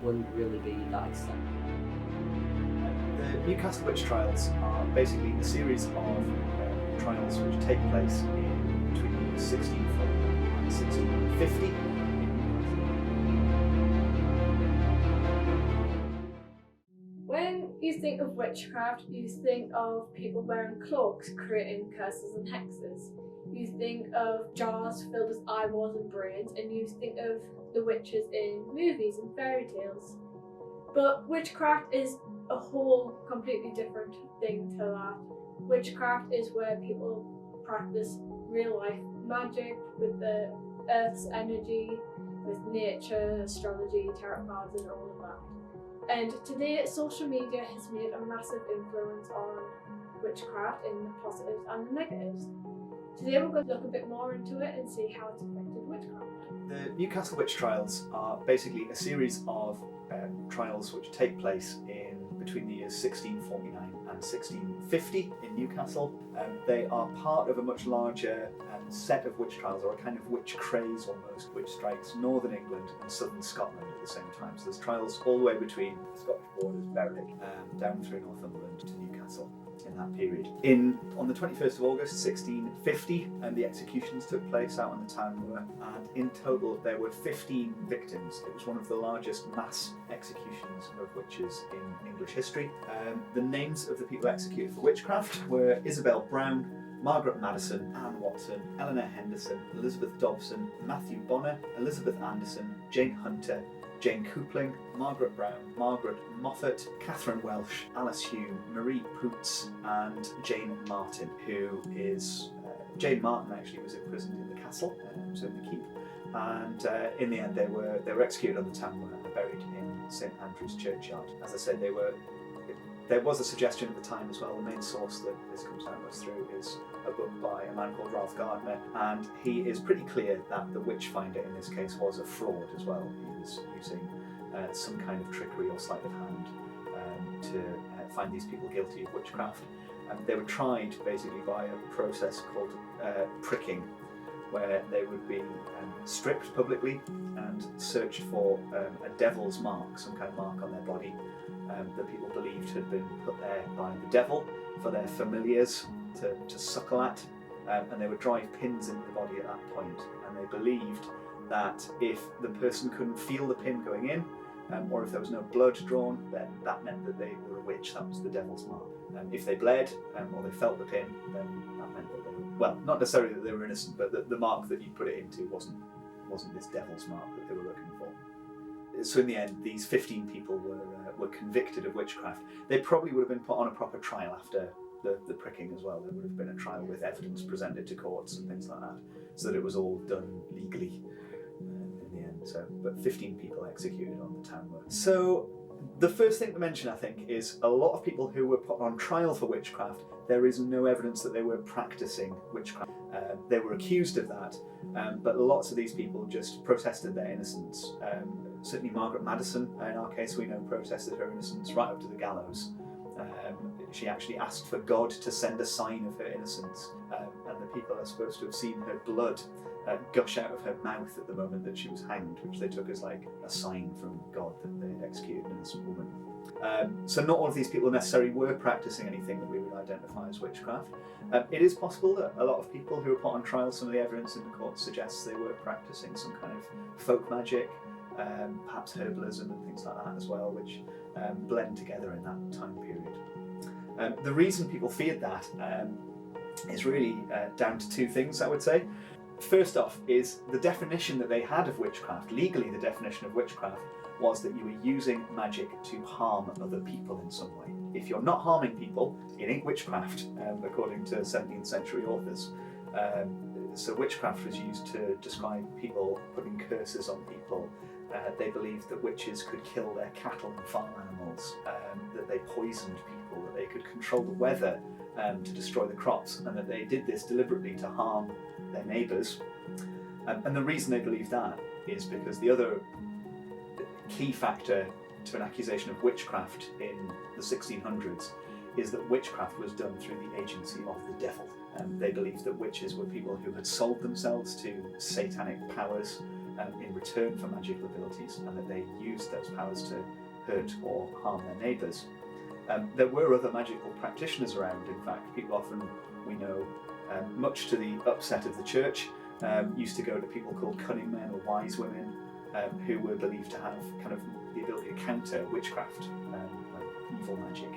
wouldn't really be that extent. The Newcastle Witch Trials are basically a series of trials which take place in between 1640 and 1650 in Newcastle. When you think of witchcraft, you think of people wearing cloaks creating curses and hexes. You think of jars filled with eyeballs and brains, and you think of the witches in movies and fairy tales. But witchcraft is a whole completely different thing to that. Witchcraft is where people practice real life magic with the earth's energy, with nature, astrology, tarot cards and all of that. And today social media has made a massive influence on witchcraft in the positives and the negatives. Today we're going to look a bit more into it and see how it's affected witchcraft. The Newcastle Witch Trials are basically a series of trials which take place in between the years 1649 and 1650 in Newcastle. They are part of a much larger set of witch trials, or a kind of witch craze almost, which strikes northern England and southern Scotland at the same time. So there's trials all the way between the Scottish borders, Berwick, down through Northumberland to Newcastle in that period. On the 21st of August 1650, the executions took place out on the town moor, and in total there were 15 victims. It was one of the largest mass executions of witches in English history. The names of the people executed for witchcraft were Isabel Brown, Margaret Madison, Anne Watson, Eleanor Henderson, Elizabeth Dobson, Matthew Bonner, Elizabeth Anderson, Jane Hunter, Jane Coupling, Margaret Brown, Margaret Moffat, Catherine Welsh, Alice Hume, Marie Poots, and Jane Martin, who is... Jane Martin actually was imprisoned in the castle, so in the keep, and in the end they were executed on the town moor and buried in St Andrew's churchyard. As I said, there was a suggestion at the time as well. The main source that this comes down to us through is a book by a man called Ralph Gardner, and he is pretty clear that the witch finder in this case was a fraud as well. He was using some kind of trickery or sleight of hand to find these people guilty of witchcraft. They were tried basically by a process called pricking, where they would be stripped publicly and searched for a devil's mark, some kind of mark on their body that people believed had been put there by the devil for their familiars to suckle at, and they would drive pins into the body at that point, and they believed that if the person couldn't feel the pin going in, or if there was no blood drawn, then that meant that they were a witch. That was the devil's mark. If they bled or they felt the pin, then that meant that they were, well, not necessarily that they were innocent, but the mark that you put it into wasn't this devil's mark that they were looking for. So in the end, these 15 people were convicted of witchcraft. They probably would have been put on a proper trial after the pricking as well. There would have been a trial with evidence presented to courts and things like that, so that it was all done legally in the end. So, but 15 people executed on the town moor. So the first thing to mention, I think, is a lot of people who were put on trial for witchcraft, there is no evidence that they were practicing witchcraft. They were accused of that, but lots of these people just protested their innocence. Certainly Margaret Madison, in our case, we know, protested her innocence right up to the gallows. She actually asked for God to send a sign of her innocence, and the people are supposed to have seen her blood gush out of her mouth at the moment that she was hanged, which they took as like a sign from God that they had executed an innocent woman. So not all of these people necessarily were practicing anything that we would identify as witchcraft. It is possible that a lot of people who were put on trial, some of the evidence in the court suggests they were practicing some kind of folk magic, perhaps herbalism and things like that as well, which blend together in that time period. The reason people feared that is really down to two things, I would say. First off is the definition that they had of witchcraft. Legally, the definition of witchcraft was that you were using magic to harm other people in some way. If you're not harming people, it ain't witchcraft, according to 17th century authors. So witchcraft was used to describe people putting curses on people. They believed that witches could kill their cattle and farm animals, that they poisoned people, that they could control the weather to destroy the crops, and that they did this deliberately to harm their neighbours. And the reason they believed that is because the other key factor to an accusation of witchcraft in the 1600s is that witchcraft was done through the agency of the devil. They believed that witches were people who had sold themselves to satanic powers, in return for magical abilities, and that they used those powers to hurt or harm their neighbours. There were other magical practitioners around. In fact, people often, we know, much to the upset of the church, used to go to people called cunning men or wise women, who were believed to have kind of the ability to counter witchcraft, like evil magic,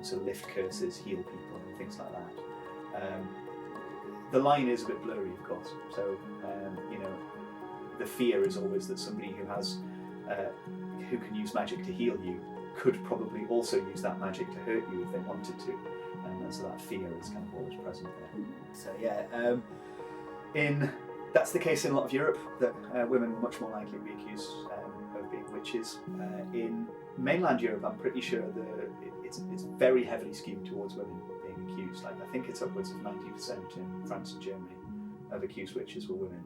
so lift curses, heal people, and things like that. The line is a bit blurry, of course. So the fear is always that somebody who can use magic to heal you could probably also use that magic to hurt you if they wanted to, and so that fear is kind of always present there. So that's the case in a lot of Europe, that women were much more likely to be accused of being witches. In mainland Europe, I'm pretty sure it's very heavily skewed towards women being accused. Like, I think it's upwards of 90% in France and Germany of accused witches were women.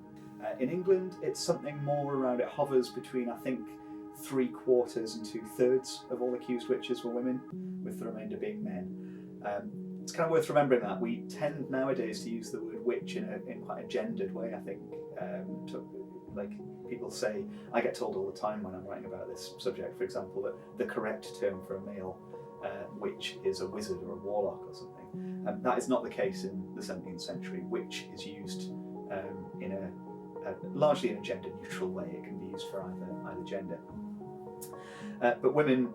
In England, it's something more around, it hovers between, I think, 3/4 and 2/3 of all accused witches were women, with the remainder being men. It's kind of worth remembering that we tend nowadays to use the word witch in quite a gendered way, I think. Like people say, I get told all the time when I'm writing about this subject, for example, that the correct term for a male witch is a wizard or a warlock or something. That is not the case in the 17th century. Witch is used largely in a gender neutral way. It can be used for either gender. But women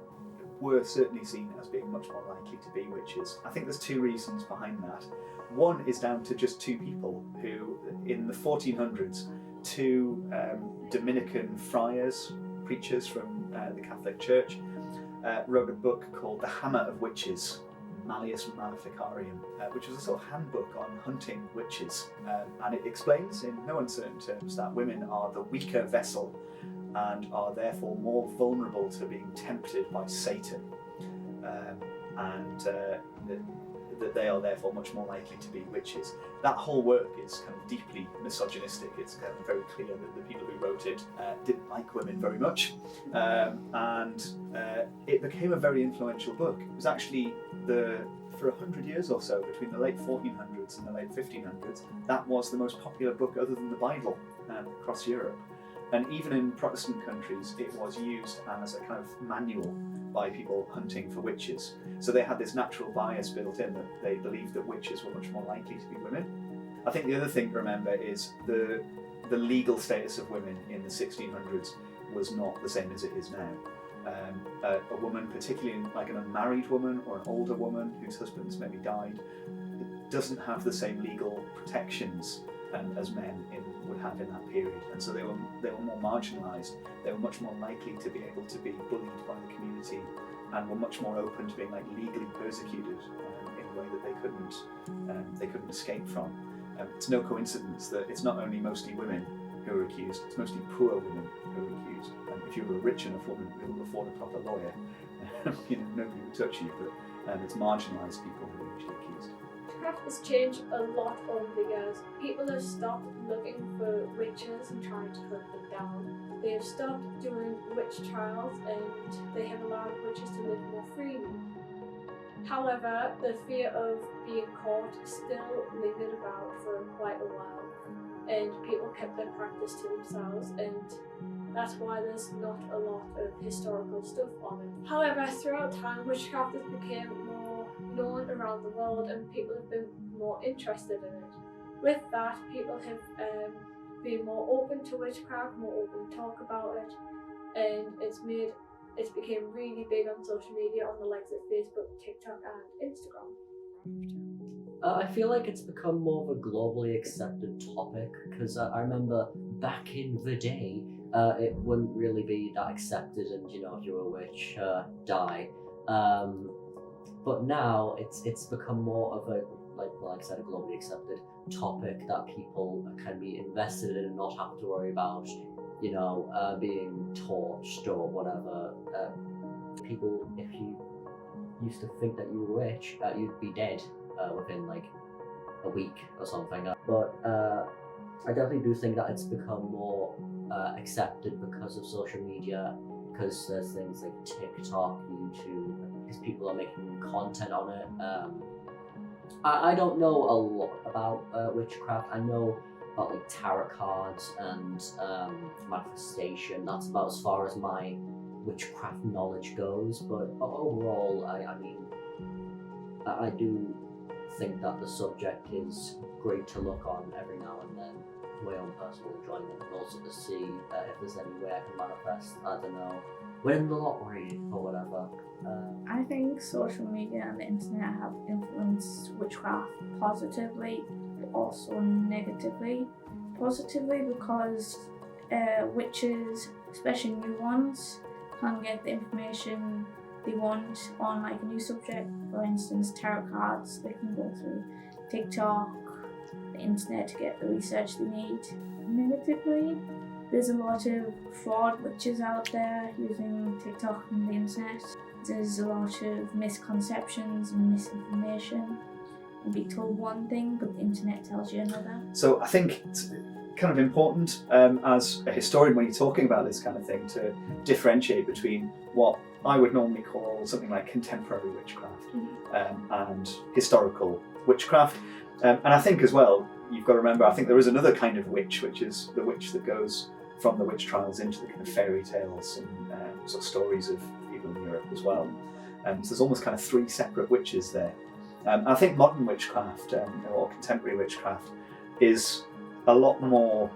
were certainly seen as being much more likely to be witches. I think there's two reasons behind that. One is down to just two people who, in the 1400s, two Dominican friars, preachers from the Catholic Church, wrote a book called The Hammer of Witches, Malleus Maleficarium, which was a sort of handbook on hunting witches. And it explains in no uncertain terms that women are the weaker vessel and are therefore more vulnerable to being tempted by Satan, and that they are therefore much more likely to be witches. That whole work is kind of deeply misogynistic. It's kind of very clear that the people who wrote it didn't like women very much, and it became a very influential book. It was actually for 100 years or so, between the late 1400s and the late 1500s, that was the most popular book other than the Bible across Europe. And even in Protestant countries, it was used as a kind of manual by people hunting for witches. So they had this natural bias built in that they believed that witches were much more likely to be women. I think the other thing to remember is the legal status of women in the 1600s was not the same as it is now. A woman, particularly like an unmarried woman or an older woman whose husbands maybe died, doesn't have the same legal protections as men would have in that period, and so they were more marginalised. They were much more likely to be able to be bullied by the community, and were much more open to being like legally persecuted in a way that they couldn't escape from. It's no coincidence that it's not only mostly women who are accused; it's mostly poor women who are accused. If you were a rich enough woman who could afford a proper lawyer, nobody would touch you. But it's marginalised people who are usually accused. Witchcraft has changed a lot over the years. People have stopped looking for witches and trying to hunt them down. They have stopped doing witch trials, and they have allowed witches to live more freely. However, the fear of being caught still lingered about for quite a while, and people kept their practice to themselves, and that's why there's not a lot of historical stuff on it. However, throughout time, witchcraft has become more known around the world, and people have been more interested in it. With that, people have been more open to witchcraft, more open to talk about it, and it's became really big on social media, on the likes of Facebook, TikTok, and Instagram. I feel like it's become more of a globally accepted topic, because I remember back in the day, it wouldn't really be that accepted, and if you were a witch, die. But now it's become more of a, like I said, a globally accepted topic that people can be invested in and not have to worry about, being torched or whatever. People, if you used to think that you were a witch, you'd be dead within like a week or something. But I definitely do think that it's become more accepted because of social media, because there's things like TikTok, YouTube, because people are making content on it. I don't know a lot about witchcraft. I know about like tarot cards and manifestation. That's about as far as my witchcraft knowledge goes. But overall, I mean, I do think that the subject is great to look on every now and then, for my own personal enjoyment, and also to see if there's any way I can manifest, I don't know, win the lottery or whatever. I think social media and the internet have influenced witchcraft positively, but also negatively. Positively because witches, especially new ones, can get the information they want on like a new subject. For instance, tarot cards. They can go through TikTok, the internet to get the research they need. Negatively, there's a lot of fraud witches out there using TikTok and the internet. There's a lot of misconceptions and misinformation. You'll be told one thing, but the internet tells you another. So I think it's kind of important as a historian when you're talking about this kind of thing to differentiate between what I would normally call something like contemporary witchcraft and historical witchcraft. And I think as well, you've got to remember, I think there is another kind of witch, which is the witch that goes from the witch trials into the kind of fairy tales and sort of stories of people in Europe as well. So there's almost kind of three separate witches there. I think modern witchcraft or contemporary witchcraft is a lot more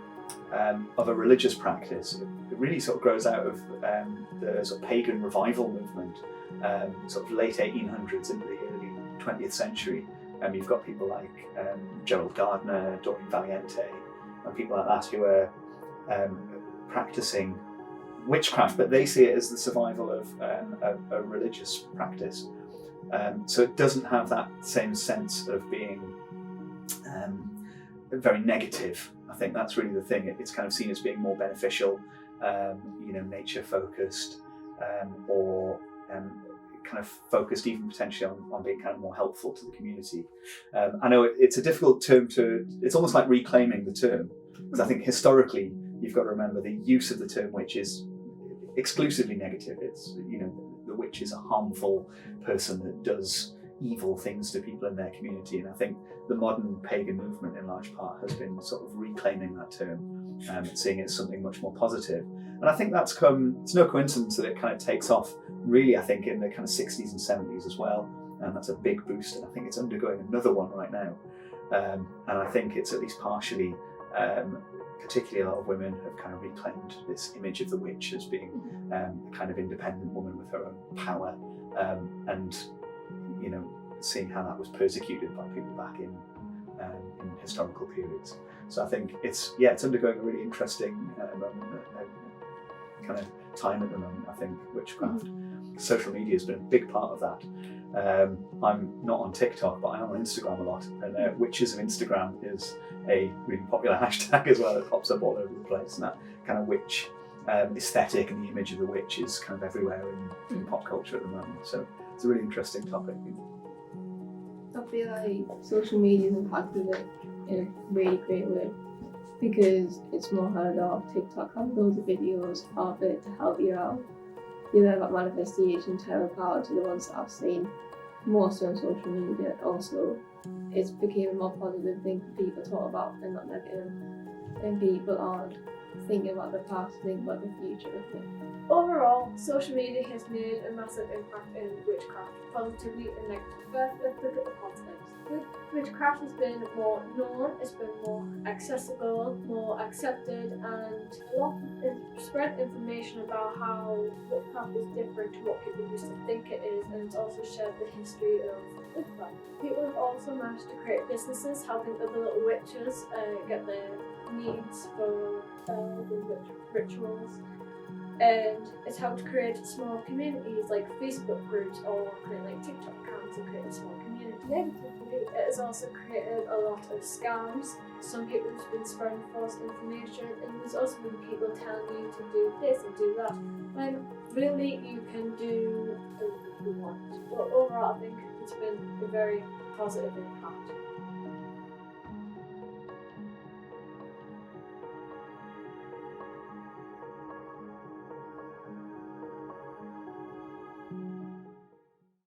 of a religious practice. It really sort of grows out of the sort of pagan revival movement, sort of late 1800s into the early 20th century. You've got people like Gerald Gardner, Doreen Valiente, and people like that who are practicing witchcraft, but they see it as the survival of a religious practice. So it doesn't have that same sense of being very negative. I think that's really the thing. It's kind of seen as being more beneficial, nature focused, or kind of focused even potentially on being kind of more helpful to the community. I know it's a difficult term it's almost like reclaiming the term, because I think historically you've got to remember the use of the term witch is exclusively negative. It's, the witch is a harmful person that does evil things to people in their community, and I think the modern pagan movement in large part has been sort of reclaiming that term and seeing it as something much more positive. And I think it's no coincidence that it kind of takes off really, I think, in the kind of 60s and 70s as well, and that's a big boost, and I think it's undergoing another one right now. And I think it's at least partially, particularly a lot of women have kind of reclaimed this image of the witch as being a kind of independent woman with her own power, and seeing how that was persecuted by people back in historical periods. So I think it's undergoing a really interesting kind of time at the moment. I think witchcraft, social media has been a big part of that. I'm not on TikTok, but I am on Instagram a lot, and Witches of Instagram is a really popular hashtag as well. It pops up all over the place, and that kind of witch aesthetic and the image of the witch is kind of everywhere in pop culture at the moment. So it's a really interesting topic. I feel like social media has impacted it in a really great way because it's more heard of. TikTok has loads of videos of it to help you out. You learn about manifestation, tarot cards are the ones that I've seen mostly on social media. Also, it's became a more positive thing for people to talk about and not negative. And people aren't thinking about the past, thinking about the future with it. Overall, social media has made a massive impact in witchcraft, positively and negatively. First, let's look at the positives. Witchcraft has been more known, it's been more accessible, more accepted, and a lot of spread information about how witchcraft is different to what people used to think it is, and it's also shared the history of witchcraft. People have also managed to create businesses helping other little witches get their needs for the rituals. And it's helped create small communities like Facebook groups or create like TikTok accounts and create a small community. Negatively, it has also created a lot of scams. Some people have been spreading false information, and there's also been people telling you to do this and do that, when really you can do what you want. But overall, I think it's been a very positive impact.